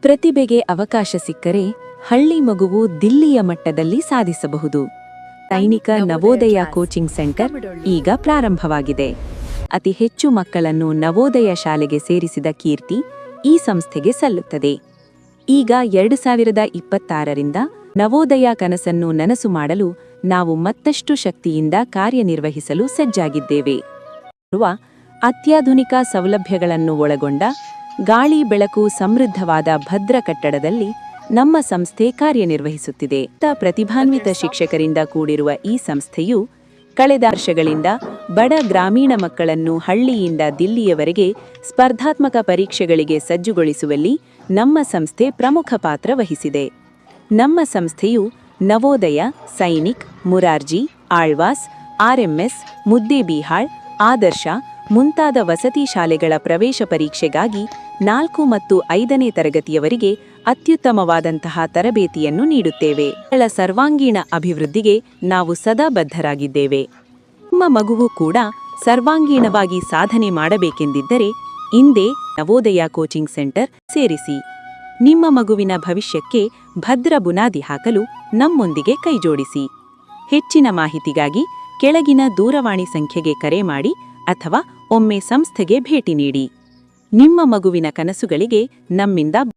ಪ್ರತಿಭೆಗೆ ಅವಕಾಶ ಸಿಕ್ಕರೆ ಹಳ್ಳಿ ಮಗುವು ದಿಲ್ಲಿಯ ಮಟ್ಟದಲ್ಲಿ ಸಾಧಿಸಬಹುದು. ಸೈನಿಕ ನವೋದಯ ಕೋಚಿಂಗ್ ಸೆಂಟರ್ ಈಗ ಪ್ರಾರಂಭವಾಗಿದೆ. ಅತಿ ಹೆಚ್ಚು ಮಕ್ಕಳನ್ನು ನವೋದಯ ಶಾಲೆಗೆ ಸೇರಿಸಿದ ಕೀರ್ತಿ ಈ ಸಂಸ್ಥೆಗೆ ಸಲ್ಲುತ್ತದೆ. ಈಗ 2026ರಿಂದ ನವೋದಯ ಕನಸನ್ನು ನನಸು ಮಾಡಲು ನಾವು ಮತ್ತಷ್ಟು ಶಕ್ತಿಯಿಂದ ಕಾರ್ಯನಿರ್ವಹಿಸಲು ಸಜ್ಜಾಗಿದ್ದೇವೆ. ಅತ್ಯಾಧುನಿಕ ಸೌಲಭ್ಯಗಳನ್ನು ಒಳಗೊಂಡ ಗಾಳಿ ಬೆಳಕು ಸಮೃದ್ಧವಾದ ಭದ್ರ ಕಟ್ಟಡದಲ್ಲಿ ನಮ್ಮ ಸಂಸ್ಥೆ ಕಾರ್ಯನಿರ್ವಹಿಸುತ್ತಿದೆ. ಪ್ರತಿಭಾನ್ವಿತ ಶಿಕ್ಷಕರಿಂದ ಕೂಡಿರುವ ಈ ಸಂಸ್ಥೆಯು ಕಳೆದ ವರ್ಷಗಳಿಂದ ಬಡ ಗ್ರಾಮೀಣ ಮಕ್ಕಳನ್ನು ಹಳ್ಳಿಯಿಂದ ದಿಲ್ಲಿಯವರೆಗೆ ಸ್ಪರ್ಧಾತ್ಮಕ ಪರೀಕ್ಷೆಗಳಿಗೆ ಸಜ್ಜುಗೊಳಿಸುವಲ್ಲಿ ನಮ್ಮ ಸಂಸ್ಥೆ ಪ್ರಮುಖ ಪಾತ್ರ ವಹಿಸಿದೆ. ನಮ್ಮ ಸಂಸ್ಥೆಯು ನವೋದಯ, ಸೈನಿಕ್, ಮುರಾರ್ಜಿ, ಆಳ್ವಾಸ್, ಆರ್ಎಂಎಸ್, ಮುದ್ದೇಬಿಹಾಳ್, ಆದರ್ಶ ಮುಂತಾದ ವಸತಿ ಶಾಲೆಗಳ ಪ್ರವೇಶ ಪರೀಕ್ಷೆಗಾಗಿ 4 ಮತ್ತು 5ನೇ ತರಗತಿಯವರಿಗೆ ಅತ್ಯುತ್ತಮವಾದಂತಹ ತರಬೇತಿಯನ್ನು ನೀಡುತ್ತೇವೆ. ಮಕ್ಕಳ ಸರ್ವಾಂಗೀಣ ಅಭಿವೃದ್ಧಿಗೆ ನಾವು ಸದಾ ಬದ್ಧರಾಗಿದ್ದೇವೆ. ನಿಮ್ಮ ಮಗುವು ಕೂಡ ಸರ್ವಾಂಗೀಣವಾಗಿ ಸಾಧನೆ ಮಾಡಬೇಕೆಂದಿದ್ದರೆ ಇಂದೇ ನವೋದಯ ಕೋಚಿಂಗ್ ಸೆಂಟರ್ ಸೇರಿಸಿ. ನಿಮ್ಮ ಮಗುವಿನ ಭವಿಷ್ಯಕ್ಕೆ ಭದ್ರ ಬುನಾದಿ ಹಾಕಲು ನಮ್ಮೊಂದಿಗೆ ಕೈಜೋಡಿಸಿ. ಹೆಚ್ಚಿನ ಮಾಹಿತಿಗಾಗಿ ಕೆಳಗಿನ ದೂರವಾಣಿ ಸಂಖ್ಯೆಗೆ ಕರೆ ಮಾಡಿ ಅಥವಾ ಒಮ್ಮೆ ಸಂಸ್ಥೆಗೆ ಭೇಟಿ ನೀಡಿ. ನಿಮ್ಮ ಮಗುವಿನ ಕನಸುಗಳಿಗೆ ನಮ್ಮಿಂದ